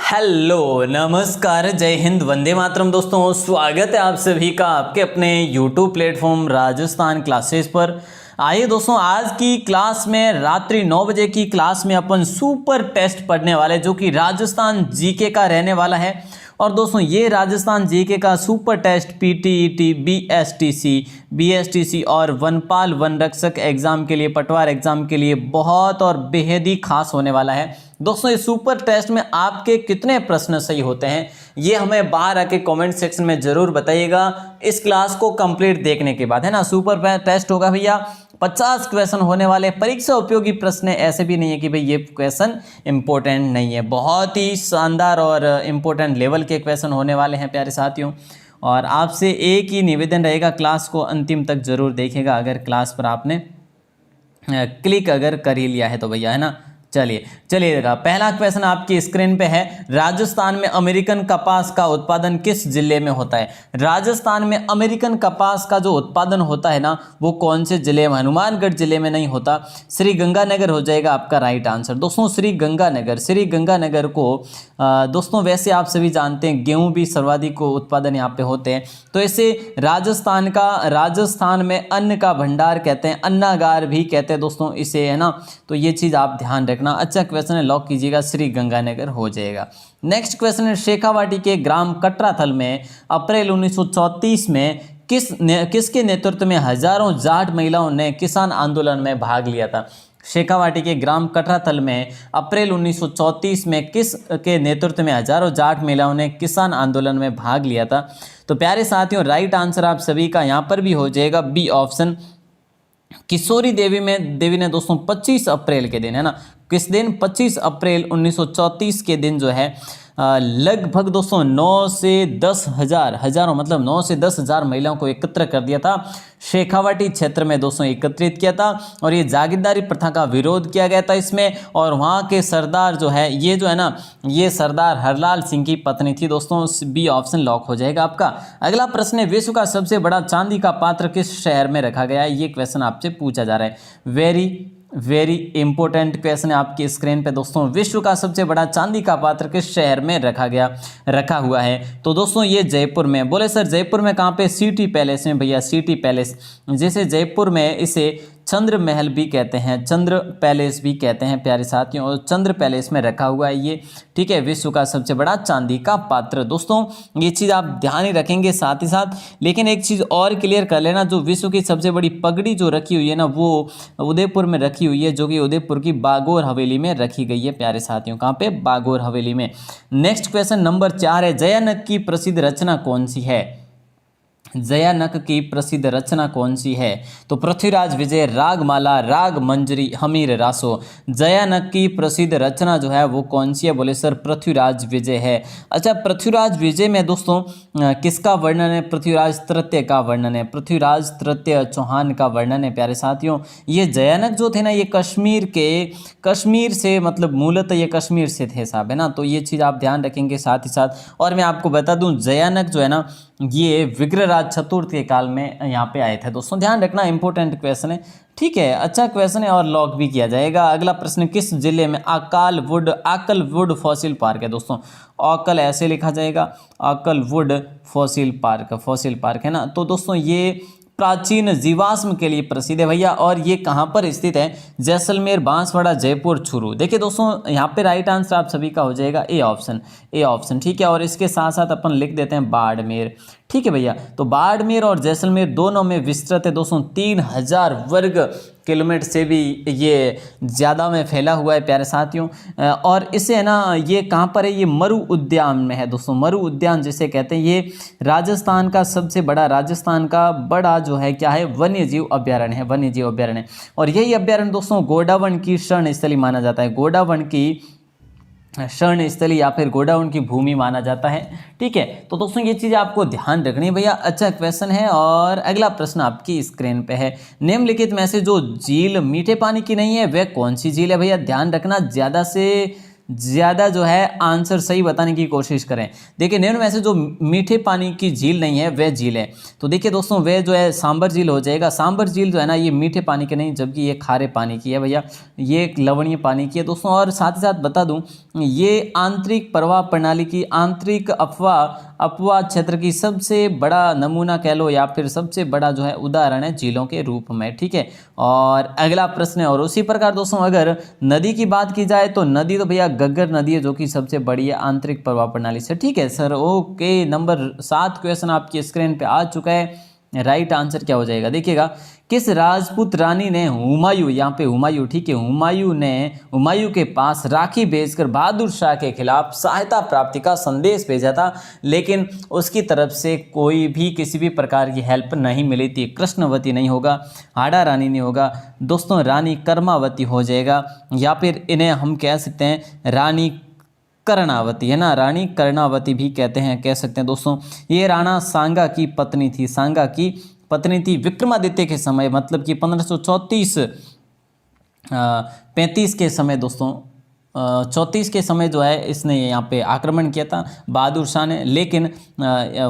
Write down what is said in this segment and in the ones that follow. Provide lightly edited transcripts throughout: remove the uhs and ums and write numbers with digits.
Hello नमस्कार जय हिंद वंदे मातरम। दोस्तों स्वागत है आप सभी का आपके अपने YouTube प्लेटफॉर्म राजस्थान क्लासेस पर। आइए दोस्तों, आज की क्लास में रात्रि 9 बजे की क्लास में अपन सुपर टेस्ट पढ़ने वाले जो कि राजस्थान जीके का रहने वाला है। और दोस्तों ये राजस्थान जीके का सुपर टेस्ट पीटीईटी, बीएसटीसी और वनपाल वन रक्षक एग्जाम के लिए, पटवार एग्जाम के लिए बहुत और बेहद ही खास होने वाला है। दोस्तों इस सुपर टेस्ट में आपके कितने प्रश्न सही होते हैं ये हमें बाहर आके कमेंट सेक्शन में जरूर बताइएगा। इस क्लास को कंप्लीट देखने के बाद, है ना। सुपर टेस्ट होगा भैया, 50 क्वेश्चन होने वाले, परीक्षा उपयोगी प्रश्न। ऐसे भी नहीं है कि भाई ये क्वेश्चन इंपॉर्टेंट नहीं है, बहुत ही शानदार और इंपॉर्टेंट लेवल के क्वेश्चन होने वाले हैं प्यारे साथियों। और आपसे एक ही निवेदन रहेगा, क्लास को अंतिम तक जरूर देखिएगा। अगर क्लास पर आपने क्लिक अगर कर ही लिया है तो भैया, है ना। चलिएगा, पहला क्वेश्चन आपकी स्क्रीन पे है। राजस्थान में अमेरिकन कपास का उत्पादन किस जिले में होता है? राजस्थान में अमेरिकन कपास का जो उत्पादन होता है ना, वो कौन से जिले में? हनुमानगढ़ जिले में नहीं होता, श्री गंगानगर हो जाएगा आपका राइट आंसर। दोस्तों श्री गंगानगर को दोस्तों वैसे आप सभी जानते हैं गेहूं भी सर्वाधिक उत्पादन यहाँ पे होते हैं, तो इसे राजस्थान में अन्न का भंडार कहते हैं, अन्नागार भी कहते हैं दोस्तों इसे, है ना। तो ये चीज़ आप ध्यान रखना। अच्छा क्वेश्चन है, लॉक कीजिएगा, श्री गंगानगर हो जाएगा। नेक्स्ट क्वेश्चन है, शेखावाटी के ग्राम कटराथल में अप्रैल 1934 में किसके नेतृत्व में हजारों जाट महिलाओं ने किसान आंदोलन में भाग लिया था? शेखावाटी के ग्राम कटराथल में अप्रैल 1934 में किस के नेतृत्व में हजारों जाट महिलाओं ने किसान आंदोलन में भाग लिया था? तो प्यारे साथियों राइट आंसर आप सभी का यहाँ पर भी हो जाएगा बी ऑप्शन, किशोरी देवी ने दोस्तों 25 अप्रैल के दिन, है ना। किस दिन? 25 अप्रैल 1934 के दिन जो है लगभग दोस्तों 9 से 10 हज़ार महिलाओं को एकत्र कर दिया था, शेखावाटी क्षेत्र में दोस्तों एकत्रित किया था। और ये जागीरदारी प्रथा का विरोध किया गया था इसमें। और वहाँ के सरदार जो है, ये जो है ना, ये सरदार हरलाल सिंह की पत्नी थी दोस्तों। बी ऑप्शन लॉक हो जाएगा आपका। अगला प्रश्न है, विश्व का सबसे बड़ा चांदी का पात्र किस शहर में रखा गया है? ये क्वेश्चन आपसे पूछा जा रहा है। वेरी इंपॉर्टेंट क्वेश्चन है आपकी स्क्रीन पे दोस्तों। विश्व का सबसे बड़ा चांदी का पात्र किस शहर में रखा हुआ है? तो दोस्तों ये जयपुर में। बोले सर जयपुर में कहाँ पे? सिटी पैलेस में भैया, सिटी पैलेस। जैसे जयपुर में इसे चंद्र महल भी कहते हैं, चंद्र पैलेस भी कहते हैं प्यारे साथियों, और चंद्र पैलेस में रखा हुआ है ये, ठीक है। विश्व का सबसे बड़ा चांदी का पात्र। दोस्तों ये चीज़ आप ध्यान ही रखेंगे साथ ही साथ। लेकिन एक चीज़ और क्लियर कर लेना, जो विश्व की सबसे बड़ी पगड़ी जो रखी हुई है ना, वो उदयपुर में रखी हुई है, जो कि उदयपुर की बागोर हवेली में रखी गई है प्यारे साथियों। कहाँ पे? बागोर हवेली में। नेक्स्ट क्वेश्चन नंबर 4 है, जयानक की प्रसिद्ध रचना कौन सी है? जयानक की प्रसिद्ध रचना कौन सी है? तो पृथ्वीराज विजय, रागमाला, राग मंजरी, हमीर रासो। जयानक की प्रसिद्ध रचना जो है वो कौन सी है? बोले सर पृथ्वीराज विजय है। अच्छा पृथ्वीराज विजय में दोस्तों किसका वर्णन है? पृथ्वीराज तृतीय का वर्णन है, पृथ्वीराज तृतीय चौहान का वर्णन है प्यारे साथियों। ये जयानक जो थे ना, ये कश्मीर से, मतलब मूलतः ये कश्मीर से थे साहब, है ना। तो ये चीज़ आप ध्यान रखेंगे साथ ही साथ। और मैं आपको बता दूं जयानक जो है ना, ये विग्रहराज चतुर्थ के काल में यहाँ पे आए थे दोस्तों, ध्यान रखना, इंपॉर्टेंट क्वेश्चन है, ठीक है। अच्छा क्वेश्चन है और लॉक भी किया जाएगा। अगला प्रश्न, किस जिले में आकलवुड फॉसिल पार्क है? दोस्तों आकल ऐसे लिखा जाएगा, आकलवुड फॉसिल पार्क है ना। तो दोस्तों ये प्राचीन जीवाश्म के लिए प्रसिद्ध है भैया। और ये कहाँ पर स्थित है? जैसलमेर, बांसवाड़ा, जयपुर, चूरू। देखिए दोस्तों यहाँ पे राइट आंसर आप सभी का हो जाएगा ए ऑप्शन, ठीक है। और इसके साथ साथ अपन लिख देते हैं बाड़मेर, ठीक है भैया। तो बाड़मेर और जैसलमेर दोनों में विस्तृत है दोस्तों, 3000 वर्ग किलोमीटर से भी ये ज़्यादा में फैला हुआ है प्यारे साथियों। और इसे है ना, ये कहाँ पर है? ये मरु उद्यान में है दोस्तों, मरु उद्यान जिसे कहते हैं। ये राजस्थान का बड़ा जो है क्या है? वन्य जीव अभ्यारण्य है। और यही अभ्यारण्य दोस्तों गोडावण की शरण स्थली माना जाता है, गोडावण की शरण स्थली या फिर गोडाउन की भूमि माना जाता है, ठीक है। तो दोस्तों ये चीज़ आपको ध्यान रखनी है भैया। अच्छा क्वेश्चन है और अगला प्रश्न आपकी स्क्रीन पे है, निम्नलिखित में से जो झील मीठे पानी की नहीं है वह कौन सी झील है? भैया ध्यान रखना, ज़्यादा जो है आंसर सही बताने की कोशिश करें। देखिए निम्न में से जो मीठे पानी की झील नहीं है वह झील है, तो देखिए दोस्तों वह जो है सांबर झील हो जाएगा। सांबर झील जो है ना ये मीठे पानी की नहीं, जबकि ये खारे पानी की है भैया, ये एक लवणीय पानी की है दोस्तों। और साथ ही साथ बता दूं ये आंतरिक प्रवाह प्रणाली की आंतरिक अपवाह क्षेत्र की सबसे बड़ा नमूना कह लो या फिर सबसे बड़ा जो है उदाहरण है झीलों के रूप में, ठीक है। और अगला प्रश्न है, और उसी प्रकार दोस्तों अगर नदी की बात की जाए तो नदी तो भैया घग्गर नदी है जो कि सबसे बड़ी है आंतरिक प्रवाह प्रणाली से, ठीक है सर। ओके, नंबर 7 क्वेश्चन आपकी स्क्रीन पे आ चुका है। राइट आंसर क्या हो जाएगा देखिएगा, किस राजपूत रानी ने हुमायूं, यहाँ पे हुमायूं, ठीक है, हुमायूं के पास राखी भेजकर बहादुर शाह के खिलाफ सहायता प्राप्ति का संदेश भेजा था, लेकिन उसकी तरफ से कोई भी किसी भी प्रकार की हेल्प नहीं मिली थी। कृष्णवती नहीं होगा, हाड़ा रानी नहीं होगा दोस्तों, रानी कर्मावती हो जाएगा, या फिर इन्हें हम कह सकते हैं रानी कर्णावती, है ना, रानी कर्णावती भी कह सकते हैं दोस्तों। ये राणा सांगा की पत्नी थी, सांगा की पत्नी थी विक्रमादित्य के समय, मतलब कि 1534 35 के समय दोस्तों, 34 के समय जो है इसने यहाँ पे आक्रमण किया था बहादुर शाह ने, लेकिन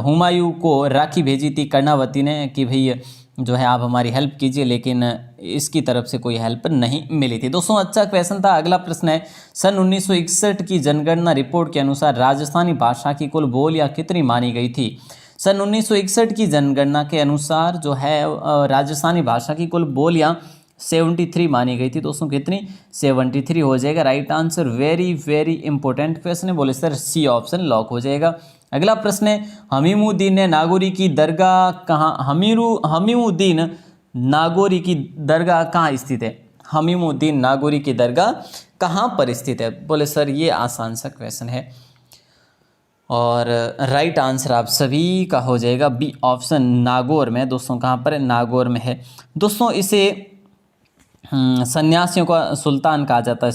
हुमायूं को राखी भेजी थी कर्णावती ने कि भाई जो है आप हमारी हेल्प कीजिए, लेकिन इसकी तरफ से कोई हेल्प नहीं मिली थी दोस्तों। अच्छा क्वेश्चन था। अगला प्रश्न है, सन 1961 की जनगणना रिपोर्ट के अनुसार राजस्थानी भाषा की कुल बोलियां कितनी मानी गई थी? सन 1961 की जनगणना के अनुसार जो है राजस्थानी भाषा की कुल बोलियां 73 मानी गई थी दोस्तों। कितनी? 73 हो जाएगा right answer. Very very important question है, बोले सर सी ऑप्शन लॉक हो जाएगा। अगला प्रश्न है, हमीमुद्दीन ने नागौरी की दरगाह कहाँ, हमीमुद्दीन नागौरी की दरगाह कहाँ स्थित है? हमीमुद्दीन नागौरी की दरगाह कहाँ पर स्थित है? बोले सर ये आसान सा क्वेश्चन है, और राइट आंसर आप सभी का हो जाएगा बी ऑप्शन, नागौर में दोस्तों। कहाँ पर है? नागौर में है दोस्तों। इसे सन्यासियों का सुल्तान कहा जाता है,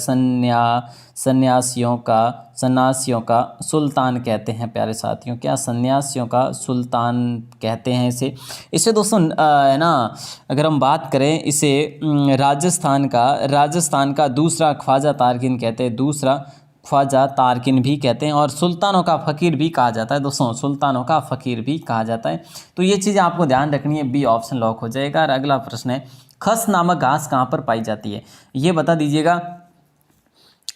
सन्यासियों का सुल्तान कहते हैं प्यारे साथियों। क्या? सन्यासियों का सुल्तान कहते हैं इसे दोस्तों, है ना। अगर हम बात करें इसे राजस्थान का दूसरा ख्वाजा तारकिन कहते हैं, दूसरा ख्वाजा तारकिन भी कहते हैं, और सुल्तानों का फ़कीर भी कहा जाता है दोस्तों, सुल्तानों का फ़कीर भी कहा जाता है। तो ये चीज़ आपको ध्यान रखनी है, बी ऑप्शन लॉक हो जाएगा। और अगला प्रश्न है, खस नामक घास कहाँ पर पाई जाती है? ये बता दीजिएगा।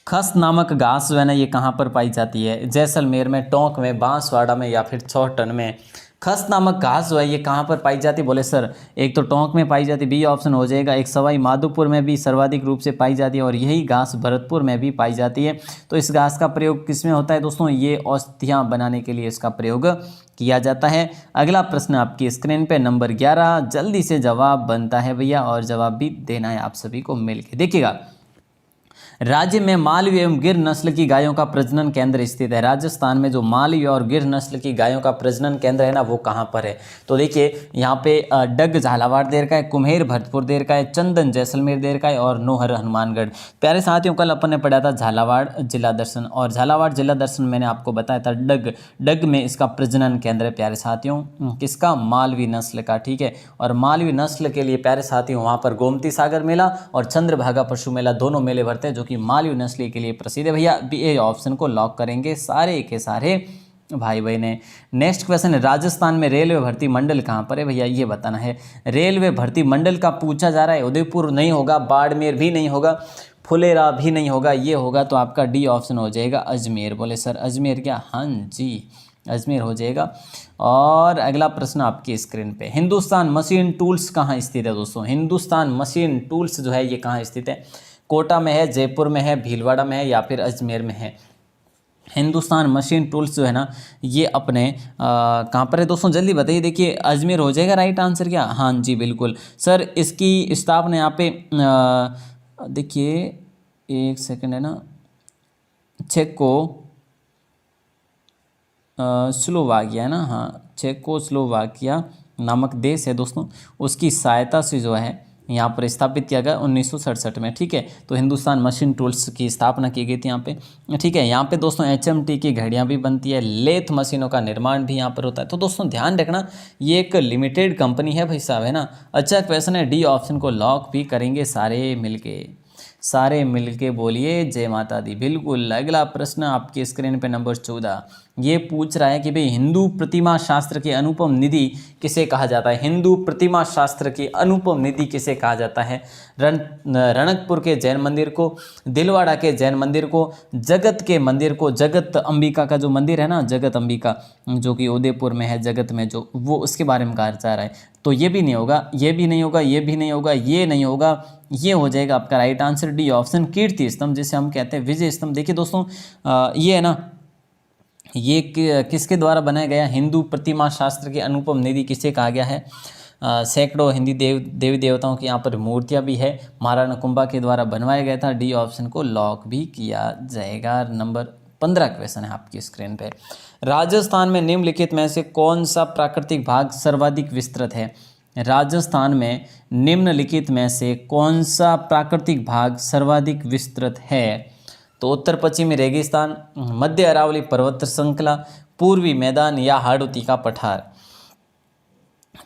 खस नामक घास जो है ना ये कहाँ पर पाई जाती है? जैसलमेर में, टोंक में, बांसवाड़ा में, या फिर चौहटन में? खस नामक घास जो है ये कहाँ पर पाई जाती है? बोले सर एक तो टोंक में पाई जाती है, बी ऑप्शन हो जाएगा। एक सवाई माधोपुर में भी सर्वाधिक रूप से पाई जाती है, और यही घास भरतपुर में भी पाई जाती है। तो इस घास का प्रयोग किस में होता है दोस्तों? ये औषधियाँ बनाने के लिए इसका प्रयोग किया जाता है। अगला प्रश्न आपकी स्क्रीन पे नंबर 11, जल्दी से जवाब बनता है भैया, और जवाब भी देना है आप सभी को मिलके। देखिएगा, राज्य में मालवी एवं गिर नस्ल की गायों का प्रजनन केंद्र स्थित है। राजस्थान में जो मालवी और गिर नस्ल की गायों का प्रजनन केंद्र है ना वो कहाँ पर है? तो देखिए यहाँ पे डग झालावाड़ देर का है, कुम्हेर भरतपुर देर का है, चंदन जैसलमेर देर का है, और नोहर हनुमानगढ़। प्यारे साथियों, कल अपन ने पढ़ा था झालावाड़ जिला दर्शन, और झालावाड़ जिला दर्शन मैंने आपको बताया था डग में इसका प्रजनन केंद्र है प्यारे साथियों, किसका? मालवी नस्ल का, ठीक है। और मालवी नस्ल के लिए प्यारे साथियों वहाँ पर गोमती सागर मेला और चंद्रभागा पशु मेला दोनों मेले भरते हैं, जो कि मालवी नस्ल के लिए प्रसिद्ध है भैया। बी ए ऑप्शन को लॉक करेंगे सारे के सारे भाई बहन ने। नेक्स्ट क्वेश्चन है, राजस्थान में रेलवे भर्ती मंडल कहाँ पर है भैया? ये बताना है। रेलवे भर्ती मंडल का पूछा जा रहा है। उदयपुर नहीं होगा, बाड़मेर भी नहीं होगा, फुलेरा भी नहीं होगा, ये होगा तो आपका डी ऑप्शन हो जाएगा अजमेर। बोले सर अजमेर क्या? हाँ जी अजमेर हो जाएगा। और अगला प्रश्न आपकी स्क्रीन पे, हिंदुस्तान मशीन टूल्स कहाँ स्थित है दोस्तों? हिंदुस्तान मशीन टूल्स जो है ये कहाँ स्थित है? कोटा में है, जयपुर में है, भीलवाड़ा में है, या फिर अजमेर में है? हिंदुस्तान मशीन टूल्स जो है ना ये अपने कहाँ पर है दोस्तों? जल्दी बताइए। देखिए अजमेर हो जाएगा राइट आंसर क्या? हाँ जी बिल्कुल सर। इसकी स्थापना यहाँ पे देखिए एक सेकंड है ना, चेको स्लोवाकिया है ना, हाँ चेको स्लोवाकिया नामक देश है दोस्तों, उसकी सहायता से जो है यहाँ पर स्थापित किया गया 1967 में, ठीक है। तो हिंदुस्तान मशीन टूल्स की स्थापना की गई थी यहाँ पे, ठीक है। यहाँ पे दोस्तों HMT की घड़ियाँ भी बनती है, लेथ मशीनों का निर्माण भी यहाँ पर होता है। तो दोस्तों ध्यान रखना ये एक लिमिटेड कंपनी है भाई साहब, है ना। अच्छा क्वेश्चन है, डी ऑप्शन को लॉक भी करेंगे सारे मिलके। सारे मिलके बोलिए जय माता दी। बिल्कुल। अगला प्रश्न आपकी स्क्रीन पे नंबर 14, ये पूछ रहा है कि भाई हिंदू प्रतिमा शास्त्र की अनुपम निधि किसे कहा जाता है। हिंदू प्रतिमा शास्त्र की अनुपम निधि किसे कहा जाता है। रणकपुर के जैन मंदिर को, दिलवाड़ा के जैन मंदिर को, जगत के मंदिर को, जगत अंबिका का जो मंदिर है ना, जगत अंबिका जो कि उदयपुर में है, जगत में जो, वो उसके बारे में कहा जा रहा है। तो ये भी नहीं होगा, ये भी नहीं होगा, ये भी नहीं होगा, ये नहीं होगा, ये हो जाएगा आपका राइट आंसर डी ऑप्शन, कीर्ति स्तंभ जिसे हम कहते हैं विजय स्तंभ। देखिए दोस्तों ये है ना, ये किसके द्वारा बनाया गया। हिंदू प्रतिमा शास्त्र की अनुपम निधि किसे कहा गया है। सैकड़ों हिंदी देवी देवताओं की यहाँ पर मूर्तियाँ भी है, महाराणा कुंभा के द्वारा बनवाया गया था। डी ऑप्शन को लॉक भी किया जाएगा। नंबर 15 क्वेश्चन है आपकी स्क्रीन पे। राजस्थान में निम्नलिखित में से कौन सा प्राकृतिक भाग सर्वाधिक विस्तृत है। राजस्थान में निम्नलिखित में से कौन सा प्राकृतिक भाग सर्वाधिक विस्तृत है। तो उत्तर पश्चिमी रेगिस्तान, मध्य अरावली पर्वत श्रृंखला, पूर्वी मैदान या हाड़ौती का पठार।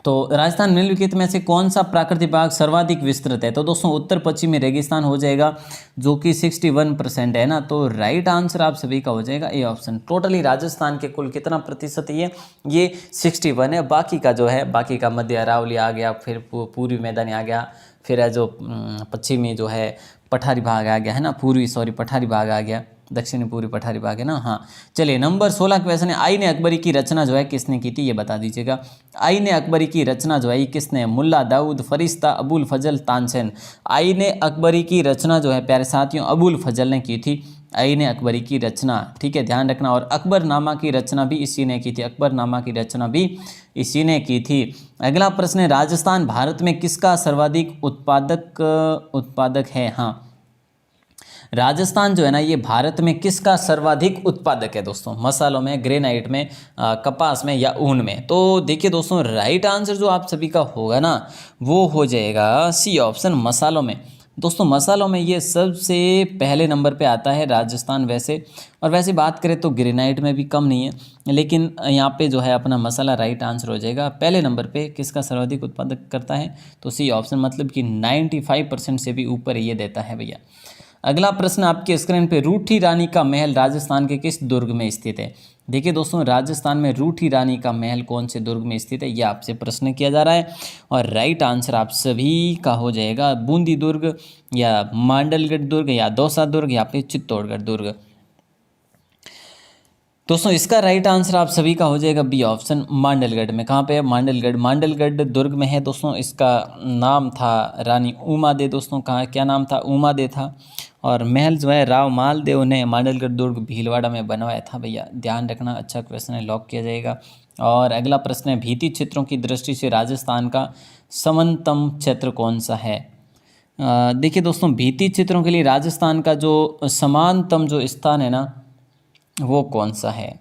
तो राजस्थान निम्नलिखित में से कौन सा प्राकृतिक भाग सर्वाधिक विस्तृत है। तो दोस्तों उत्तर पश्चिमी रेगिस्तान हो जाएगा जो कि 61% है ना। तो राइट आंसर आप सभी का हो जाएगा ए ऑप्शन। टोटली राजस्थान के कुल कितना प्रतिशत ये 61 है। बाकी का जो है, बाकी का मध्य अरावली आ गया, फिर पूर्वी मैदानी आ गया, फिर जो पश्चिमी जो है पठारी भाग आ गया है ना, पठारी भाग आ गया, दक्षिणी पूर्वी पठारी भाग है ना। हाँ चलिए नंबर 16 क्वेश्चन है, आईने अकबरी की रचना जो है किसने की थी, ये बता दीजिएगा। आईने अकबरी की रचना जो है ये किसने, मुल्ला दाऊद, फरिश्ता, अबुल फजल, तानसेन। आईने अकबरी की रचना जो है प्यारे साथियों अबुल फजल ने की थी, आईने अकबरी की रचना, ठीक है ध्यान रखना। और अकबरनामा की रचना भी इसी ने की थी, अकबरनामा की रचना भी इसी ने की थी। अगला प्रश्न है, राजस्थान भारत में किसका सर्वाधिक उत्पादक है। हाँ राजस्थान जो है ना ये भारत में किसका सर्वाधिक उत्पादक है दोस्तों, मसालों में, ग्रेनाइट में, कपास में या ऊन में। तो देखिए दोस्तों राइट आंसर जो आप सभी का होगा ना वो हो जाएगा सी ऑप्शन, मसालों में। दोस्तों मसालों में ये सबसे पहले नंबर पे आता है राजस्थान। वैसे बात करें तो ग्रेनाइट में भी कम नहीं है, लेकिन यहाँ पे जो है अपना मसाला राइट आंसर हो जाएगा। पहले नंबर पे किसका सर्वाधिक उत्पादक करता है, तो सी ऑप्शन, मतलब कि 95% से भी ऊपर ये देता है भैया। अगला प्रश्न आपके स्क्रीन पे, रूठी रानी का महल राजस्थान के किस दुर्ग में स्थित है। देखिए दोस्तों राजस्थान में रूठी रानी का महल कौन से दुर्ग में स्थित है, यह आपसे प्रश्न किया जा रहा है। और राइट आंसर आप सभी का हो जाएगा बूंदी दुर्ग या मांडलगढ़ दुर्ग या दौसा दुर्ग या फिर चित्तौड़गढ़ दुर्ग। दोस्तों इसका राइट आंसर आप सभी का हो जाएगा बी ऑप्शन, मांडलगढ़ में। कहाँ पे है, मांडलगढ़ दुर्ग में है दोस्तों। इसका नाम था रानी उमा दे दोस्तों, कहाँ क्या नाम था, उमा दे था। और महल जो है राव मालदेव ने मांडलगढ़ दुर्ग भीलवाड़ा में बनवाया था भैया, ध्यान रखना। अच्छा क्वेश्चन है, लॉक किया जाएगा। और अगला प्रश्न है, भित्ति चित्रों की दृष्टि से राजस्थान का समतम क्षेत्र कौन सा है। देखिए दोस्तों भित्ति चित्रों के लिए राजस्थान का जो समानतम जो स्थान है ना वो कौन सा है।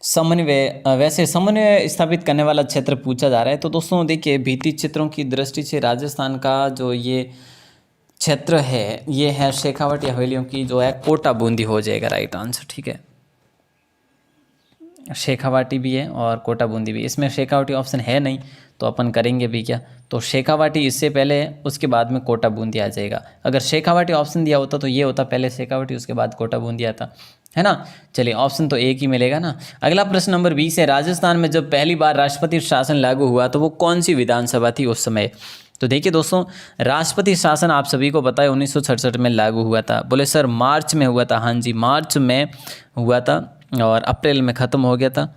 समन्वय स्थापित करने वाला क्षेत्र पूछा जा रहा है। तो दोस्तों देखिए भित्ति चित्रों की दृष्टि से राजस्थान का जो ये क्षेत्र है ये है शेखावाटी हवेलियों की जो है कोटा बूंदी हो जाएगा राइट आंसर, ठीक है। शेखावाटी भी है और कोटा बूंदी भी, इसमें शेखावाटी ऑप्शन है नहीं तो अपन करेंगे भी क्या, तो शेखावाटी इससे पहले है, उसके बाद में कोटा बूंदी आ जाएगा। अगर शेखावाटी ऑप्शन दिया होता तो ये होता पहले शेखावाटी उसके बाद कोटा बूंदी आता, है ना। चलिए ऑप्शन तो एक ही मिलेगा ना। अगला प्रश्न नंबर 20 है, राजस्थान में जब पहली बार राष्ट्रपति शासन लागू हुआ तो वो कौन सी विधानसभा थी उस समय। तो देखिए दोस्तों राष्ट्रपति शासन आप सभी को पता है 1967 में लागू हुआ था। बोले सर मार्च में हुआ था, हाँ जी मार्च में हुआ था और अप्रैल में ख़त्म हो गया था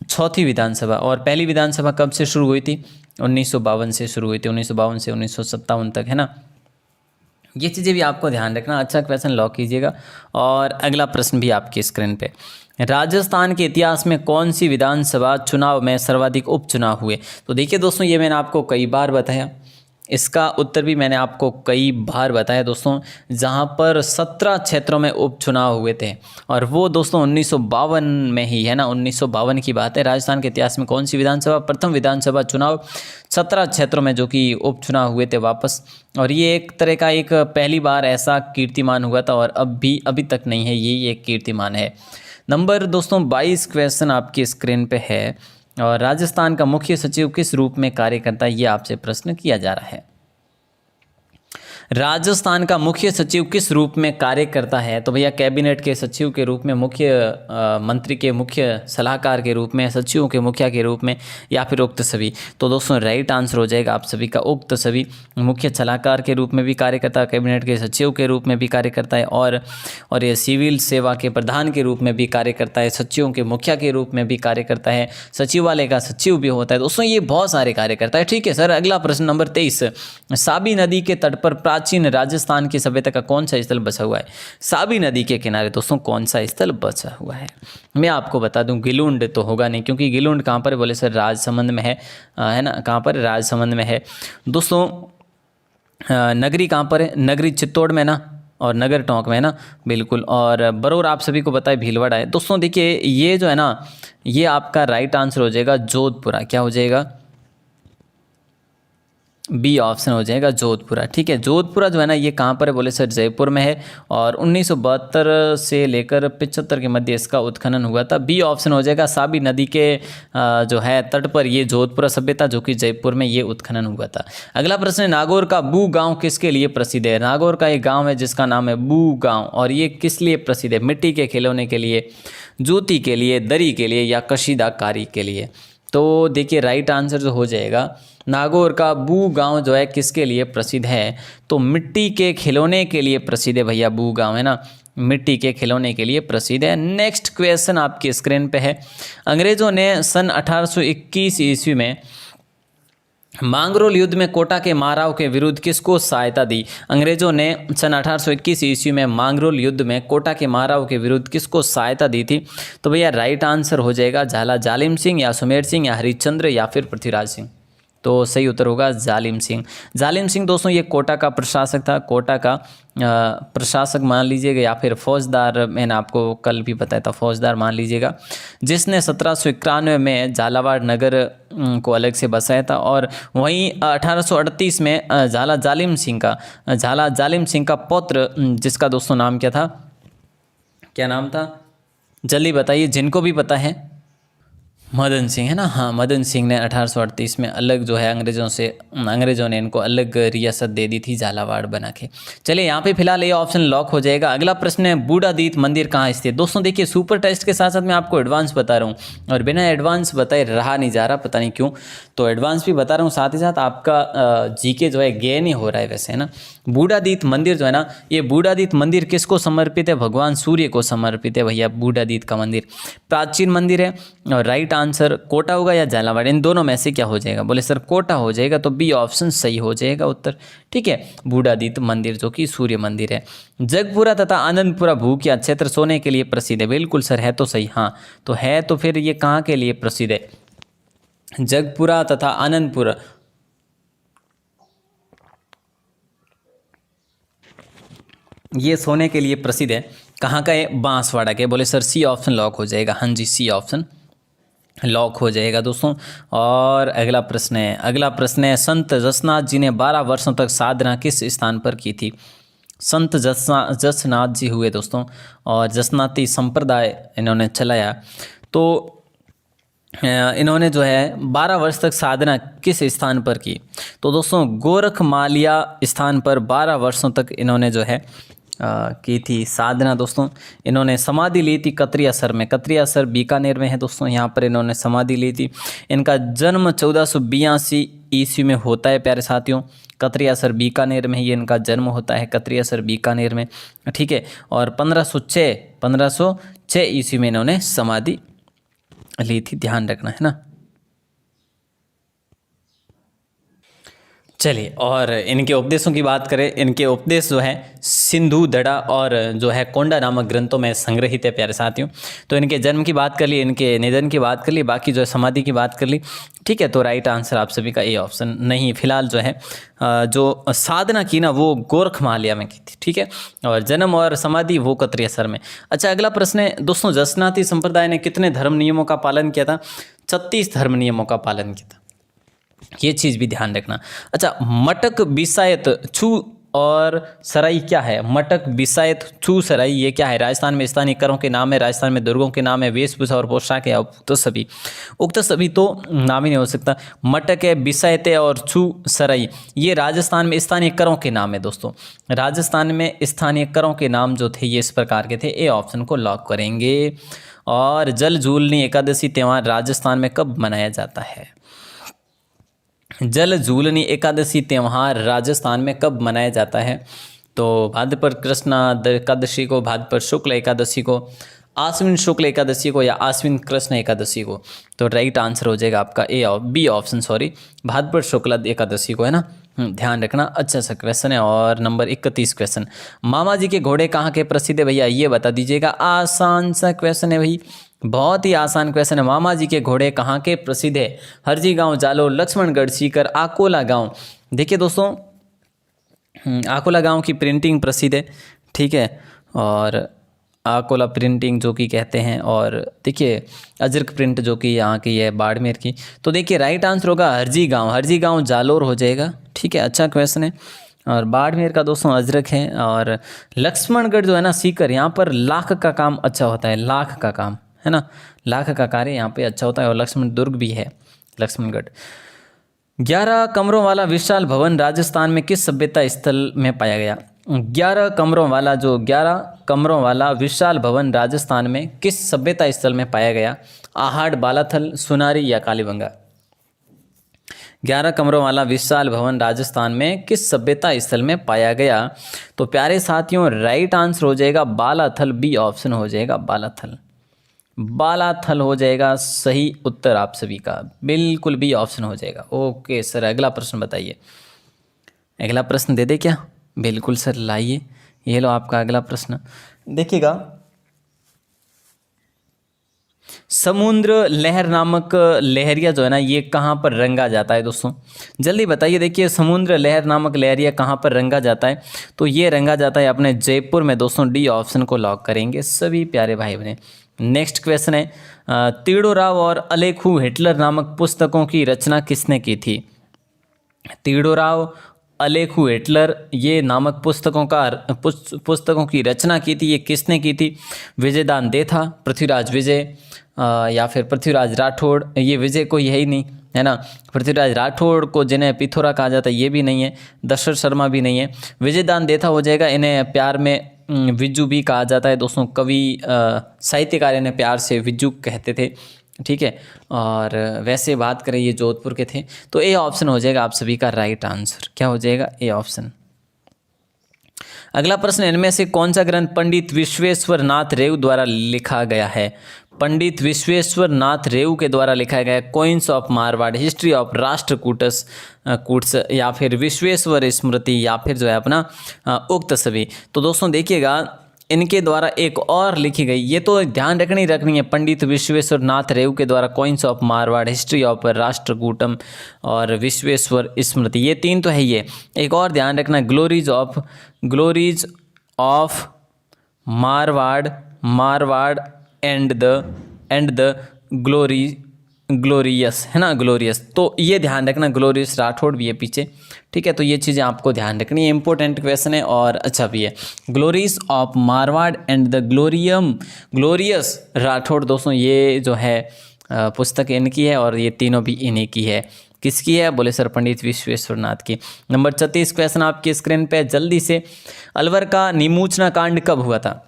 चौथी विधानसभा। और पहली विधानसभा कब से शुरू हुई थी, 1952 से शुरू हुई थी, 1952 से 1957 तक, है ना। ये चीज़ें भी आपको ध्यान रखना। अच्छा क्वेश्चन लॉक कीजिएगा। और अगला प्रश्न भी आपकी स्क्रीन पे, राजस्थान के इतिहास में कौन सी विधानसभा चुनाव में सर्वाधिक उपचुनाव हुए। तो देखिए दोस्तों ये मैंने आपको कई बार बताया, इसका उत्तर भी मैंने आपको कई बार बताया दोस्तों, जहां पर 17 क्षेत्रों में उपचुनाव हुए थे और वो दोस्तों 1952 में ही है ना, 1952 की बात है। राजस्थान के इतिहास में कौन सी विधानसभा, प्रथम विधानसभा चुनाव 17 क्षेत्रों में जो कि उपचुनाव हुए थे वापस। और ये एक तरह का एक पहली बार ऐसा कीर्तिमान हुआ था और अभी तक नहीं है, यही एक कीर्तिमान है। नंबर दोस्तों 22 क्वेश्चन आपकी स्क्रीन पे है, और राजस्थान का मुख्य सचिव किस रूप में कार्य करता है, ये आपसे प्रश्न किया जा रहा है। राजस्थान का मुख्य सचिव किस रूप में कार्य करता है, तो भैया कैबिनेट के सचिव के रूप में, मुख्य मंत्री के मुख्य सलाहकार के रूप में, सचिवों के मुखिया के रूप में, या फिर उक्त सभी। तो दोस्तों राइट आंसर हो जाएगा आप सभी का उक्त सभी। मुख्य सलाहकार के रूप में भी कार्य करता है, कैबिनेट के सचिव के रूप में भी कार्य करता है, और ये सिविल सेवा के प्रधान के रूप में भी कार्य करता है, सचिवों के मुखिया के रूप में भी कार्य करता है, सचिवालय का सचिव भी होता है। दोस्तों ये बहुत सारे कार्य करता है। ठीक है सर, अगला प्रश्न नंबर 23, साबी नदी के तट पर प्राचीन राजस्थान की सभ्यता का कौन सा स्थल बचा हुआ है। साबी नदी के किनारे दोस्तों कौन सा स्थल बचा हुआ है, मैं आपको बता दूं गिलुंड तो होगा नहीं, क्योंकि गिलुंड कहाँ पर बोले सर, राजसमंद में है ना, कहाँ पर, राजसमंद में है। दोस्तों नगरी कहाँ पर है, नगरी चित्तौड़ में ना, और नगर टोंक में है ना, बिल्कुल। और बरौर आप सभी को पता है भीलवाड़ा है। दोस्तों देखिए ये जो है ना, ये आपका राइट आंसर हो जाएगा जोधपुरा। क्या हो जाएगा, बी ऑप्शन हो जाएगा जोधपुरा। ठीक है, जोधपुरा जो है ना, ये कहाँ पर है बोले सर, जयपुर में है, और 1972 से लेकर 75 के मध्य इसका उत्खनन हुआ था। बी ऑप्शन हो जाएगा, साबी नदी के जो है तट पर ये जोधपुरा सभ्यता, जो कि जयपुर में ये उत्खनन हुआ था। अगला प्रश्न है, नागौर का बू गांव किसके लिए प्रसिद्ध है। नागौर का एक गाँव है जिसका नाम है बू गाँव, और ये किस लिए प्रसिद्ध है, मिट्टी के खिलौने के लिए, जूती के लिए, दरी के लिए, या कशीदाकारी के लिए। तो देखिए राइट आंसर जो हो जाएगा, नागौर का बू गांव जो है किसके लिए प्रसिद्ध है, तो मिट्टी के खिलौने के लिए प्रसिद्ध है भैया। बू गांव है ना, मिट्टी के खिलौने के लिए प्रसिद्ध है। नेक्स्ट क्वेश्चन आपकी स्क्रीन पे है, अंग्रेजों ने सन 1821 ईस्वी में मांगरोल युद्ध में कोटा के माराव के विरुद्ध किसको सहायता दी। अंग्रेजों ने सन 1821 ईस्वी में मांगरोल युद्ध में कोटा के माराव के विरुद्ध किसको सहायता दी थी, तो भैया राइट आंसर हो जाएगा झाला जालिम सिंह, या सुमेर सिंह, या हरिश्चंद्र, या फिर पृथ्वीराज सिंह। तो सही उत्तर होगा जालिम सिंह। जालिम सिंह दोस्तों ये कोटा का प्रशासक था, कोटा का प्रशासक मान लीजिएगा, या फिर फौजदार, मैंने आपको कल भी बताया था, फौजदार मान लीजिएगा, जिसने 1791 में झालावाड़ नगर को अलग से बसाया था। और वहीं 1838 में झाला जालिम सिंह का पौत्र, जिसका दोस्तों नाम क्या था, क्या नाम था, जल्दी बताइए जिनको भी पता है, मदन सिंह है ना, हाँ मदन सिंह ने 1838 में अलग जो है अंग्रेज़ों ने इनको अलग रियासत दे दी थी, झालावाड़ बना के। चलिए यहाँ पे फिलहाल ये ऑप्शन लॉक हो जाएगा। अगला प्रश्न है, बूढ़ादीत मंदिर कहाँ स्थित है। दोस्तों देखिए सुपर टेस्ट के साथ साथ मैं आपको एडवांस बता रहा हूँ, और बिना एडवांस बताए रहा नहीं जा रहा, पता नहीं क्यों, तो एडवांस भी बता रहा हूँ, साथ ही साथ आपका जीके जो है गेन ही हो रहा है वैसे, है ना। बूढ़ादीत मंदिर जो है ना, ये बूढ़ादीत मंदिर किसको समर्पित है, भगवान सूर्य को समर्पित है भैया बूढ़ादीत का मंदिर। प्राचीन मंदिर है, और राइट आंसर कोटा होगा या झालावाड़, इन दोनों में से क्या हो जाएगा, बोले सर कोटा हो जाएगा, तो बी ऑप्शन सही हो जाएगा उत्तर। ठीक है, बूढ़ादीत मंदिर जो कि सूर्य मंदिर है। जगपुरा तथा आनंदपुरा भूकिया क्षेत्र सोने के लिए प्रसिद्ध है। बिल्कुल सर, है तो सही, हाँ तो है, तो फिर ये कहाँ के लिए प्रसिद्ध है, जगपुरा तथा आनंदपुर, ये सोने के लिए प्रसिद्ध है। कहाँ का है, बांसवाड़ा के। बोले सर सी ऑप्शन लॉक हो जाएगा, हाँ जी सी ऑप्शन लॉक हो जाएगा दोस्तों। और अगला प्रश्न है, संत जसनाथ जी ने 12 वर्षों तक साधना किस स्थान पर की थी। संत जसनाथ जी हुए दोस्तों, और जसनाती संप्रदाय इन्होंने चलाया। तो इन्होंने जो है 12 वर्ष तक साधना किस स्थान पर की, तो दोस्तों गोरखमालिया स्थान पर 12 वर्षों तक इन्होंने जो है की थी साधना। दोस्तों इन्होंने समाधि ली थी कतरियासर में, कतरियासर बीकानेर में है दोस्तों, यहाँ पर इन्होंने समाधि ली थी। इनका जन्म 1482 ईस्वी में होता है प्यारे साथियों, कतरियासर बीकानेर में ये इनका जन्म होता है, कतरियासर बीकानेर में। ठीक है, और 1506 ईस्वी में इन्होंने समाधि ली थी, ध्यान रखना है ना। चलिए, और इनके उपदेशों की बात करें, इनके उपदेश जो है सिंधु दड़ा और जो है कोंडा नामक ग्रंथों में संग्रहित है प्यारे साथियों। तो इनके जन्म की बात कर ली, इनके निधन की बात कर ली, बाकी जो है समाधि की बात कर ली। ठीक है, तो राइट आंसर आप सभी का ए ऑप्शन नहीं, फिलहाल जो है जो साधना की ना वो गोरखमालिया में की थी। ठीक है, और जन्म और समाधि वो कतरियासर में। अच्छा, अगला प्रश्न है दोस्तों, जसनाती संप्रदाय ने कितने धर्म नियमों का पालन किया था। 36 धर्म नियमों का पालन किया था, ये चीज़ भी ध्यान रखना। अच्छा, मटक बिसायत छु और सराई क्या है? मटक, बिसायत, छू, सराई ये क्या है? राजस्थान में स्थानीय करों के नाम है, राजस्थान में दुर्गों के नाम है, वेशभूषा और पोशाक है, उक्त सभी। उक्त सभी तो नाम ही नहीं हो सकता। मटक है, बिसायत है और छू, सराई ये राजस्थान में स्थानीय करों के नाम है दोस्तों। राजस्थान में स्थानीय करों के नाम जो थे ये इस प्रकार के थे। ए ऑप्शन को लॉक करेंगे। और जल झूलनी एकादशी त्यौहार राजस्थान में कब मनाया जाता है? जल झूलनी एकादशी त्यौहार राजस्थान में कब मनाया जाता है? तो भाद्रपद कृष्ण एकादशी को, भाद्रपद शुक्ल एकादशी को, आश्विन शुक्ल एकादशी को या आश्विन कृष्ण एकादशी को। तो राइट आंसर हो जाएगा आपका बी ऑप्शन, भाद्रपद शुक्ल एकादशी को है ना। ध्यान रखना, अच्छा सा क्वेश्चन है। और नंबर 31 क्वेश्चन, मामा जी के घोड़े कहाँ के प्रसिद्ध है भैया? ये बता दीजिएगा। आसान सा क्वेश्चन है भाई, बहुत ही आसान क्वेश्चन है। मामा जी के घोड़े कहाँ के प्रसिद्ध है? हरजी गांव, जालोर, लक्ष्मणगढ़, सीकर, आकोला गांव। देखिए दोस्तों, आकोला गांव की प्रिंटिंग प्रसिद्ध है, ठीक है, और आकोला प्रिंटिंग जो कि कहते हैं। और देखिए अजरक प्रिंट जो कि यहाँ की है, बाड़मेर की। तो देखिए राइट आंसर होगा हरजी गांव जालोर हो जाएगा, ठीक है। अच्छा क्वेश्चन है। और बाड़मेर का दोस्तों अजरक है। और लक्ष्मणगढ़ जो है ना, सीकर, यहाँ पर लाख का काम अच्छा होता है, लाख का काम है ना, लाख का कार्य यहाँ पे अच्छा होता है। और लक्ष्मण दुर्ग भी है लक्ष्मणगढ़। 11 कमरों वाला विशाल भवन राजस्थान में किस सभ्यता स्थल में पाया गया? 11 कमरों वाला विशाल भवन राजस्थान में किस सभ्यता स्थल में पाया गया? आहड़, बालाथल, सुनारी या कालीबंगा? 11 कमरों वाला विशाल भवन राजस्थान में किस सभ्यता स्थल में पाया गया? तो प्यारे साथियों राइट आंसर हो जाएगा बालाथल, बी ऑप्शन हो जाएगा बालाथल हो जाएगा सही उत्तर आप सभी का, बिल्कुल बी ऑप्शन हो जाएगा। ओके सर, अगला प्रश्न बताइए। अगला प्रश्न दे दे क्या? बिल्कुल सर, लाइए, ये लो आपका अगला प्रश्न। देखिएगा, समुद्र लहर नामक लहरिया जो है ना, ये कहाँ पर रंगा जाता है दोस्तों? जल्दी बताइए। देखिए समुद्र लहर नामक लहरिया कहाँ पर रंगा जाता है? तो ये रंगा जाता है अपने जयपुर में दोस्तों। डी ऑप्शन को लॉक करेंगे सभी प्यारे भाई बहन। नेक्स्ट क्वेश्चन है, तीड़ोराव और अलेखू हिटलर नामक पुस्तकों की रचना किसने की थी? तीड़ोराव, अलेखू हिटलर ये नामक पुस्तकों की रचना की थी, ये किसने की थी? विजयदान देथा, पृथ्वीराज विजय या फिर पृथ्वीराज राठौड़। ये विजय कोई है ही नहीं, है ना। पृथ्वीराज राठौड़ को जिन्हें पिथौरा कहा जाता है ये भी नहीं है, दशरथ शर्मा भी नहीं है। विजयदान देथा हो जाएगा। इन्हें प्यार में विज्जू भी कहा जाता है दोस्तों। कवि साहित्यकार इन्हें प्यार से विज्जू कहते थे, ठीक है। और वैसे बात करें ये जोधपुर के थे। तो ए ऑप्शन हो जाएगा आप सभी का राइट आंसर। क्या हो जाएगा? A option. अगला प्रश्न, इनमें से कौन सा ग्रंथ पंडित विश्वेश्वर नाथ रेव द्वारा लिखा गया है? पंडित विश्वेश्वर नाथ रेव के द्वारा लिखा गया है coins of Marwar, history of Rashtrakutas कूट्स, या फिर विश्वेश्वर स्मृति, या फिर जो है अपना उक्त सभी। तो दोस्तों देखिएगा, इनके द्वारा एक और लिखी गई, ये तो ध्यान रखनी है, पंडित विश्वेश्वर नाथ रेव के द्वारा coins of Marwar, history of राष्ट्रकूटम और विश्वेश्वर स्मृति, ये तीन तो है ही है। एक और ध्यान रखना, glories of Marwar and the glorious, है ना, ग्लोरियस। तो ये ध्यान रखना, ग्लोरियस राठौड़ भी है पीछे, ठीक है। तो ये चीज़ें आपको ध्यान रखनी है, इंपॉर्टेंट क्वेश्चन है और अच्छा भी है। Glories of Marwar and the glorious Rathore दोस्तों, ये जो है पुस्तक इनकी है और ये तीनों भी इन्हीं की है। किसकी है? बोले सर पंडित विश्वेश्वर नाथ की। नंबर 36 क्वेश्चन आपकी स्क्रीन पे, जल्दी से। अलवर का निमोचना कांड कब हुआ था?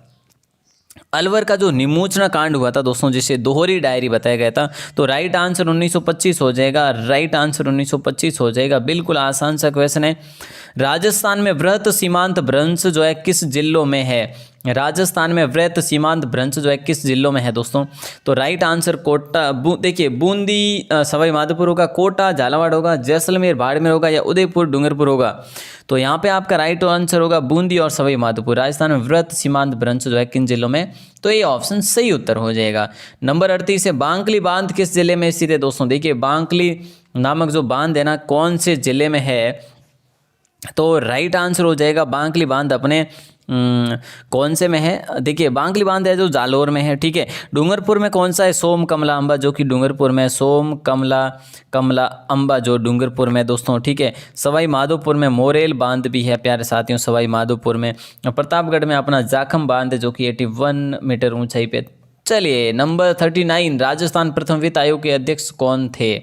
अलवर का जो निमोचना कांड हुआ था दोस्तों, जिसे दोहरी डायरी बताया गया था, तो राइट आंसर 1925 हो जाएगा। राइट आंसर 1925 हो जाएगा, बिल्कुल आसान सा क्वेश्चन है। राजस्थान में वृहत सीमांत भ्रंश जो है किस जिलों में है? राजस्थान में वृहत सीमांत भ्रंश जो है किस जिलों में है दोस्तों? तो राइट आंसर कोटा, देखिए बूंदी, सवाई माधोपुर होगा, कोटा झालावाड़ होगा, जैसलमेर बाड़मेर होगा या उदयपुर डूंगरपुर होगा। तो यहाँ पे आपका राइट आंसर होगा बूंदी और सवाई माधोपुर। राजस्थान में वृहत सीमांत भ्रंश जो है किन जिलों में? तो ये ऑप्शन सही उत्तर हो जाएगा। नंबर 38 है, बांकली बांध किस जिले में स्थित है दोस्तों? देखिए बांकली नामक जो बांध है ना, कौन से जिले में है? तो राइट आंसर हो जाएगा बांकली बांध अपने कौन से में है? देखिए बांकली बांध है जो जालोर में है, ठीक है। डूंगरपुर में कौन सा है? सोम कमला अम्बा, जो कि डूंगरपुर में, सोम कमला कमला अम्बा जो डूंगरपुर में दोस्तों, ठीक है। सवाई माधोपुर में मोरेल बांध भी है प्यारे साथियों, सवाई माधोपुर में। प्रतापगढ़ में अपना जाखम बांध है जो कि 81 मीटर ऊंचाई पे। चलिए नंबर 39, राजस्थान प्रथम वित्त आयोग के अध्यक्ष कौन थे?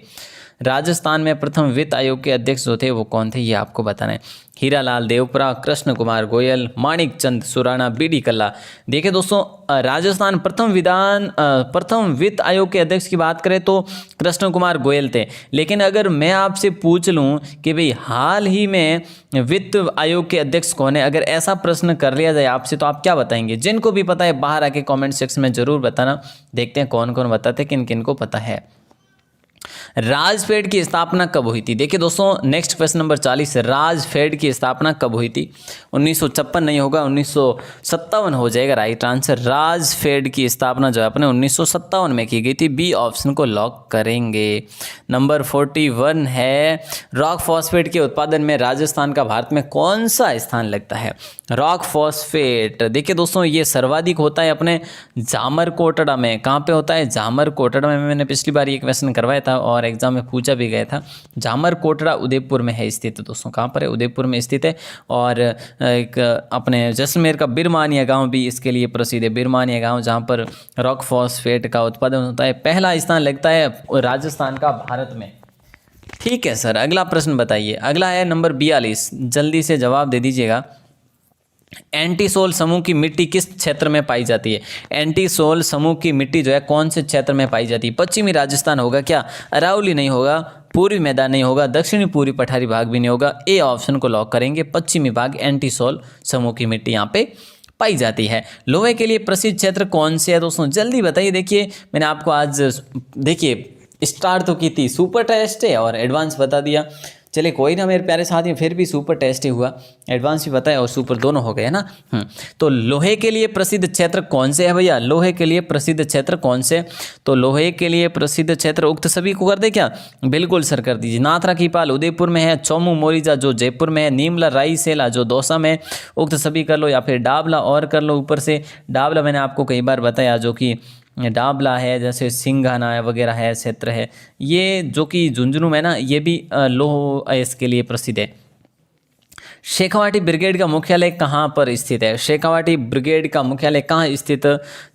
राजस्थान में प्रथम वित्त आयोग के अध्यक्ष जो थे वो कौन थे, ये आपको बताना है। हीरालाल देवपुरा, कृष्ण कुमार गोयल, माणिक चंद सुराणा, बीडी कल्ला। देखिए दोस्तों, राजस्थान प्रथम वित्त आयोग के अध्यक्ष की बात करें तो कृष्ण कुमार गोयल थे। लेकिन अगर मैं आपसे पूछ लूं कि भाई हाल ही में वित्त आयोग के अध्यक्ष कौन है, अगर ऐसा प्रश्न कर लिया जाए आपसे, तो आप क्या बताएंगे? जिनको भी पता है बाहर आके कॉमेंट सेक्शन में जरूर बताना, देखते हैं कौन कौन बताते, किन किन को पता है। राजफेड की स्थापना कब हुई थी? देखिए दोस्तों, नेक्स्ट क्वेश्चन नंबर 40, राजफेड की स्थापना कब हुई थी? 1956 नहीं होगा, 1957 हो जाएगा राइट आंसर। राजफेड की स्थापना जो है अपने 1957 में की गई थी। बी ऑप्शन को लॉक करेंगे। नंबर 41 है, रॉक फॉस्फेट के उत्पादन में राजस्थान का भारत में कौन सा स्थान लगता है? रॉक फॉस्फेट, देखिए दोस्तों, ये सर्वाधिक होता है अपने जामरकोटड़ा में। कहाँ पे होता है? जामरकोटड़ा में। मैंने पिछली बार ये क्वेश्चन करवाया था और एग्जाम में पूछा भी गया था। जामरकोटड़ा उदयपुर में है स्थित दोस्तों। कहाँ पर है? उदयपुर में स्थित है। और एक अपने जैसलमेर का बिरमानिया गांव भी इसके लिए प्रसिद्ध है। बिरमानिया गांव जहाँ पर रॉक फॉस्फेट का उत्पादन होता है। पहला स्थान लगता है राजस्थान का भारत में। ठीक है सर, अगला प्रश्न बताइए। अगला है नंबर 42, जल्दी से जवाब दे दीजिएगा। एंटीसोल समूह की मिट्टी किस क्षेत्र में पाई जाती है? एंटीसोल समूह की मिट्टी जो है कौन से क्षेत्र में पाई जाती है? पश्चिमी राजस्थान होगा क्या? अरावली नहीं होगा, पूर्वी मैदान नहीं होगा, दक्षिणी पूर्वी पठारी भाग भी नहीं होगा। ए ऑप्शन को लॉक करेंगे। पश्चिमी भाग एंटीसोल समूह की मिट्टी यहाँ पे पाई जाती है। लोहे के लिए प्रसिद्ध क्षेत्र कौन से है दोस्तों? जल्दी बताइए। देखिए मैंने आपको आज देखिए स्टार्ट तो की थी, सुपर टेस्ट है और एडवांस बता दिया। चलिए कोई ना मेरे प्यारे साथी, फिर भी सुपर टेस्ट ही हुआ, एडवांस भी बताया और सुपर दोनों हो गए ना। तो लोहे के लिए प्रसिद्ध क्षेत्र कौन से है भैया? लोहे के लिए प्रसिद्ध क्षेत्र कौन से? तो लोहे के लिए प्रसिद्ध क्षेत्र उक्त सभी को कर दे क्या? बिल्कुल सर कर दीजिए। नाथरा की पाल उदयपुर में है, चौमू मोरिजा जो जयपुर में है, नीमला राईसेला जो दौसा में, उक्त सभी कर लो, या फिर डाबला और कर लो ऊपर से। डाबला मैंने आपको कई बार बताया, जो कि डाबला है, जैसे सिंघाना है वगैरह है क्षेत्र है, ये जो कि झुंझुनू में ना, ये भी लोह इसके लिए प्रसिद्ध है। शेखावाटी ब्रिगेड का मुख्यालय कहाँ पर स्थित है? शेखावाटी ब्रिगेड का मुख्यालय कहाँ स्थित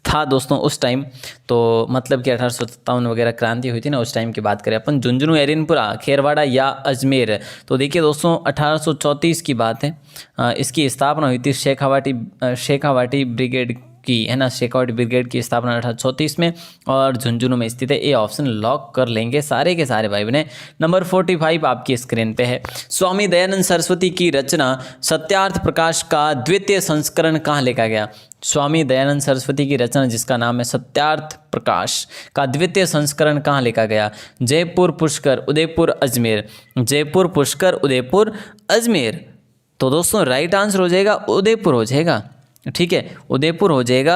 था दोस्तों उस टाइम? तो मतलब कि 1857 वगैरह क्रांति हुई थी ना, उस टाइम की बात करें अपन, झुंझुनू, एरिनपुरा, खेरवाड़ा या अजमेर। तो देखिए दोस्तों 1834 की बात है, इसकी स्थापना हुई थी शेखावाटी ब्रिगेड की, है ना। शेखावाटी ब्रिगेड की स्थापना 1834 में और झुंझुनू में स्थित है। ए ऑप्शन लॉक कर लेंगे सारे के सारे भाई बहने। नंबर 45 आपकी स्क्रीन पे है। स्वामी दयानंद सरस्वती की रचना सत्यार्थ प्रकाश का द्वितीय संस्करण कहाँ लिखा गया? स्वामी दयानंद सरस्वती की रचना जिसका नाम है सत्यार्थ प्रकाश का द्वितीय संस्करण कहाँ लिखा गया? जयपुर, पुष्कर, उदयपुर, अजमेर। जयपुर, पुष्कर, उदयपुर, अजमेर। तो दोस्तों राइट आंसर हो जाएगा उदयपुर हो जाएगा, ठीक है, उदयपुर हो जाएगा।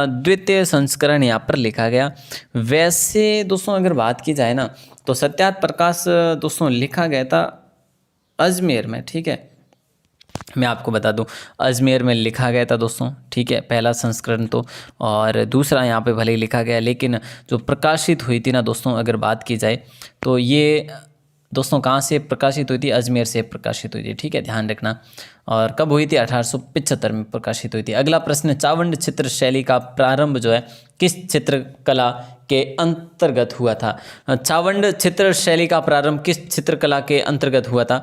द्वितीय संस्करण यहाँ पर लिखा गया। वैसे दोस्तों अगर बात की जाए ना, तो सत्यार्थ प्रकाश दोस्तों लिखा गया था अजमेर में, ठीक है। मैं आपको बता दूं अजमेर में लिखा गया था दोस्तों, ठीक है, पहला संस्करण तो। और दूसरा यहाँ पे भले ही लिखा गया, लेकिन जो प्रकाशित हुई थी ना दोस्तों, अगर बात की जाए तो ये दोस्तों कहाँ से प्रकाशित हुई थी? अजमेर से प्रकाशित हुई थी, ठीक है, ध्यान रखना। और कब हुई थी? 1875 में प्रकाशित हुई थी। अगला प्रश्न, चावंड चित्र शैली का प्रारंभ जो है किस चित्रकला के अंतर्गत हुआ था? चावंड चित्र शैली का प्रारंभ किस चित्रकला के अंतर्गत हुआ था?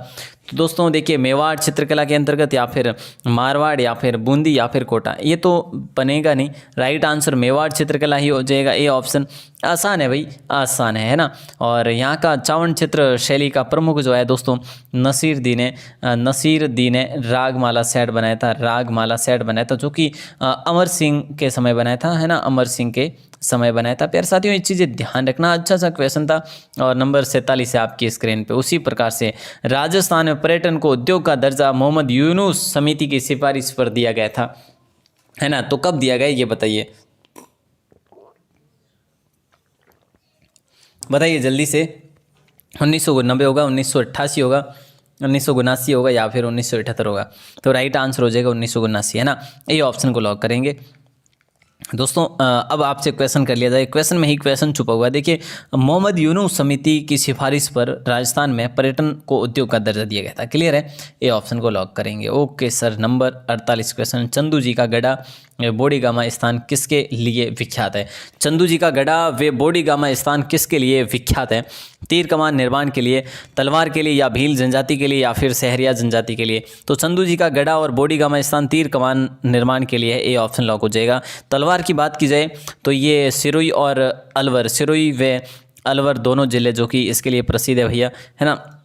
तो दोस्तों देखिए, मेवाड़ चित्रकला के अंतर्गत, या फिर मारवाड़, या फिर बूंदी, या फिर कोटा। ये तो बनेगा नहीं, राइट आंसर मेवाड़ चित्रकला ही हो जाएगा। ए ऑप्शन आसान है भाई, आसान है ना। और यहाँ का चावंड चित्र शैली का प्रमुख जो है दोस्तों नसीर दी ने रागमाला सेट बनाया था। रागमाला सेट बनाया था जो कि अमर सिंह के समय बनाया था, है ना, अमर सिंह के समय बनाया था। प्यारे साथियों ये चीज़ें ध्यान रखना, अच्छा सा क्वेश्चन था। और नंबर 47 है आपकी स्क्रीन पे। उसी प्रकार से राजस्थान में पर्यटन को उद्योग का दर्जा मोहम्मद यूनुस समिति की सिफारिश पर दिया गया था, है ना। तो कब दिया गया ये बताइए, बताइए जल्दी से। 1990 होगा, 1988 होगा, 1979 होगा या फिर 1978 होगा। तो राइट आंसर हो जाएगा 1979, है ना। ये ऑप्शन को लॉक करेंगे। दोस्तों अब आपसे क्वेश्चन कर लिया जाए, क्वेश्चन में ही क्वेश्चन छुपा हुआ है। देखिए, मोहम्मद यूनुस समिति की सिफारिश पर राजस्थान में पर्यटन को उद्योग का दर्जा दिया गया था। क्लियर है, ये ऑप्शन को लॉक करेंगे। Okay sir, number 48 question, Chandu ji का गढ़ा बोडीगामा स्थान किसके लिए विख्यात है? चंदू जी का गढ़ा वे बोडीगामा स्थान किसके लिए विख्यात है? तीर कमान निर्माण के लिए, तलवार के लिए, या भील जनजाति के लिए, या फिर सहरिया जनजाति के लिए? तो चंदू जी का गढ़ा और बोडीगामा स्थान तीर कमान निर्माण के लिए है, ये ऑप्शन लॉक हो जाएगा। तलवार की बात की जाए तो ये सिरोही और अलवर, सिरोही व अलवर दोनों जिले जो कि इसके लिए प्रसिद्ध है भैया, है ना।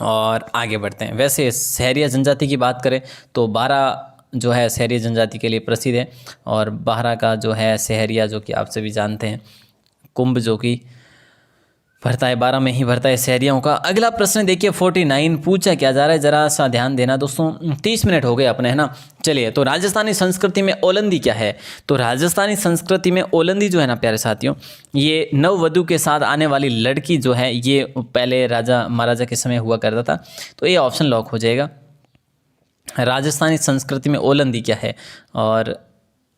और आगे बढ़ते हैं। वैसे सहरिया जनजाति की बात करें तो बारह जो है सहरिया जनजाति के लिए प्रसिद्ध है, और बारह का जो है सहरिया जो कि आप सभी जानते हैं, कुंभ जो कि भरता है 12 में ही भरता है सहरियाओं का। अगला प्रश्न देखिए 49 पूछा क्या जा रहा है, जरा सा ध्यान देना दोस्तों। 30 मिनट हो गए अपने, है ना। चलिए, तो राजस्थानी संस्कृति में ओलंदी क्या है? तो राजस्थानी संस्कृति में ओलंदी जो है ना प्यारे साथियों, ये नववधु के साथ आने वाली लड़की जो है, ये पहले राजा महाराजा के समय हुआ करता था। तो ये ऑप्शन लॉक हो जाएगा। राजस्थानी संस्कृति में ओलंदी क्या है? और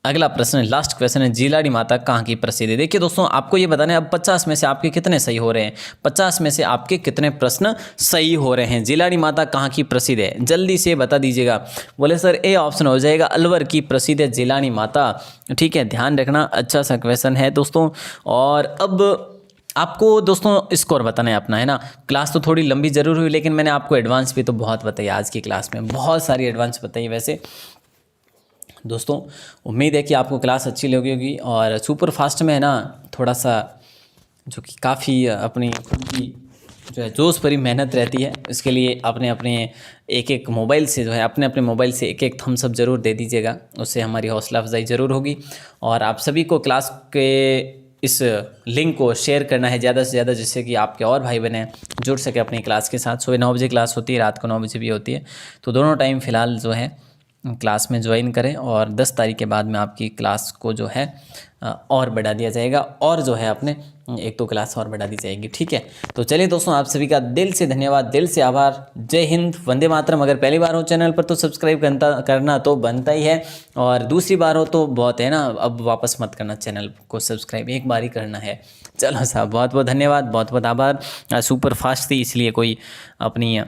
अगला प्रश्न, लास्ट क्वेश्चन है, जिलाड़ी माता कहाँ की प्रसिद्ध है? देखिए दोस्तों, आपको ये बताना है अब 50 में से आपके कितने सही हो रहे हैं, 50 में से आपके कितने प्रश्न सही हो रहे हैं। जिलाड़ी माता कहाँ की प्रसिद्ध है, जल्दी से बता दीजिएगा। बोले सर ए ऑप्शन हो जाएगा, अलवर की प्रसिद्ध है जिलाड़ी माता। ठीक है, ध्यान रखना, अच्छा सा क्वेश्चन है दोस्तों। और अब आपको दोस्तों स्कोर बताना है अपना, है ना। क्लास तो थोड़ी लंबी जरूर हुई, लेकिन मैंने आपको एडवांस भी तो बहुत बताई आज की क्लास में, बहुत सारी एडवांस बताई। वैसे दोस्तों उम्मीद है कि आपको क्लास अच्छी लगी होगी। और सुपर फास्ट में है ना थोड़ा सा जो कि काफ़ी अपनी खुद की जो है जोश भरी मेहनत रहती है, इसके लिए अपने अपने एक मोबाइल से जो है अपने मोबाइल से एक थम्स अप ज़रूर दे दीजिएगा, उससे हमारी हौसला अफजाई ज़रूर होगी। और आप सभी को क्लास के इस लिंक को शेयर करना है ज़्यादा से ज़्यादा, जिससे कि आपके और भाई बहनें जुड़ सके अपनी क्लास के साथ। सुबह 9 बजे क्लास होती है, रात को 9 बजे भी होती है, तो दोनों टाइम फ़िलहाल जो है क्लास में ज्वाइन करें। और 10 तारीख के बाद में आपकी क्लास को जो है और बढ़ा दिया जाएगा, और जो है अपने 1-2 क्लास और बढ़ा दी जाएगी। ठीक है, तो चलिए दोस्तों, आप सभी का दिल से धन्यवाद, दिल से आभार। जय हिंद, वंदे मातरम। अगर पहली बार हो चैनल पर तो सब्सक्राइब करना तो बनता ही है, और दूसरी बार हो तो बहुत है ना, अब वापस मत करना, चैनल को सब्सक्राइब एक बार ही करना है। चलो साहब, बहुत बहुत धन्यवाद, बहुत बहुत आभार। सुपर फास्ट थी इसलिए कोई अपनी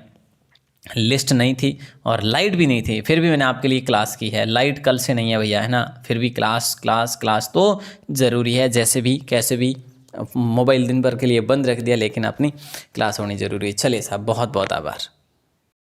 लिस्ट नहीं थी और लाइट भी नहीं थी, फिर भी मैंने आपके लिए क्लास की है। लाइट कल से नहीं है भैया, है ना, फिर भी क्लास तो ज़रूरी है। जैसे भी कैसे भी मोबाइल दिन भर के लिए बंद रख दिया, लेकिन अपनी क्लास होनी ज़रूरी है। चलिए साहब, बहुत बहुत आभार।